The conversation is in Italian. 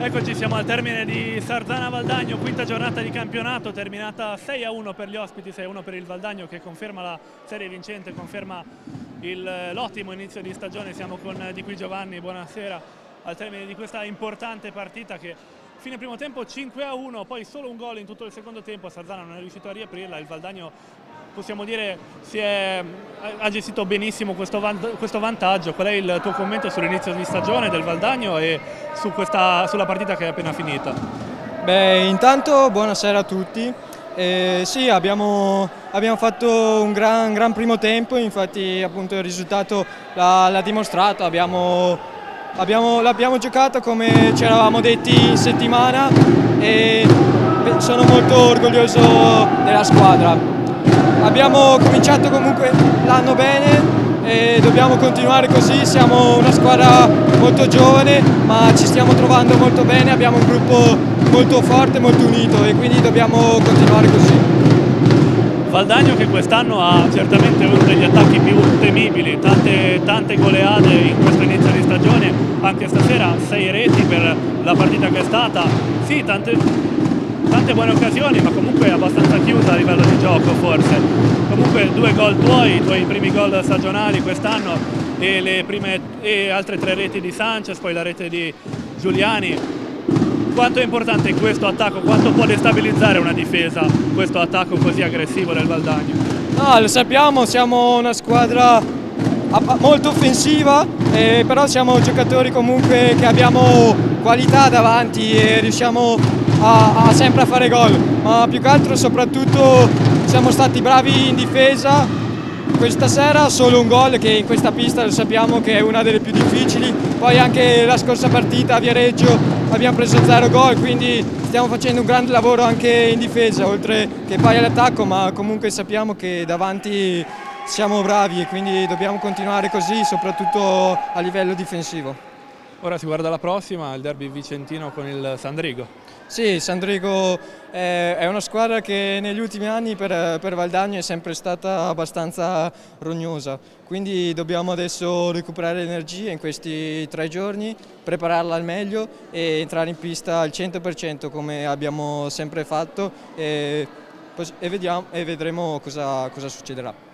Eccoci, siamo al termine di Sarzana-Valdagno, quinta giornata di campionato, terminata 6-1 per gli ospiti, 6-1 per il Valdagno che conferma la serie vincente, conferma l'ottimo inizio di stagione. Siamo con Di Qui Giovanni, buonasera, al termine di questa importante partita che fine primo tempo 5-1, poi solo un gol in tutto il secondo tempo, Sarzana non è riuscito a riaprirla, il Valdagno possiamo dire ha gestito benissimo questo vantaggio. Qual è il tuo commento sull'inizio di stagione del Valdagno e sulla partita che è appena finita? Beh, intanto buonasera a tutti. Sì, abbiamo fatto un gran primo tempo, infatti appunto il risultato l'ha dimostrato, l'abbiamo giocato come ci eravamo detti in settimana e sono molto orgoglioso della squadra. Abbiamo cominciato comunque l'anno bene e dobbiamo continuare così, siamo una squadra molto giovane ma ci stiamo trovando molto bene, abbiamo un gruppo molto forte, molto unito e quindi dobbiamo continuare così. Valdagno che quest'anno ha certamente uno degli attacchi più temibili, tante goleade in questo inizio di stagione, anche stasera 6 reti per la partita che è stata, sì, tante buone occasioni, ma comunque abbastanza chiusa a livello di gioco forse. Comunque 2 gol i tuoi primi gol stagionali quest'anno e altre 3 reti di Sanchez, poi la rete di Giuliani. Quanto è importante questo attacco, quanto può destabilizzare una difesa questo attacco così aggressivo del Valdagno? No, lo sappiamo, siamo una squadra molto offensiva, però siamo giocatori comunque che abbiamo qualità davanti e riusciamo sempre a fare gol, ma più che altro soprattutto siamo stati bravi in difesa. Questa sera solo un gol che in questa pista lo sappiamo che è una delle più difficili, poi anche la scorsa partita a Viareggio abbiamo preso 0 gol, quindi stiamo facendo un grande lavoro anche in difesa oltre che poi all'attacco, ma comunque sappiamo che davanti siamo bravi e quindi dobbiamo continuare così soprattutto a livello difensivo. Ora si guarda la prossima, il derby vicentino con il Sandrigo. Sì, Sandrigo è una squadra che negli ultimi anni per Valdagno è sempre stata abbastanza rognosa, quindi dobbiamo adesso recuperare energie in questi 3 giorni, prepararla al meglio e entrare in pista al 100% come abbiamo sempre fatto e vedremo cosa succederà.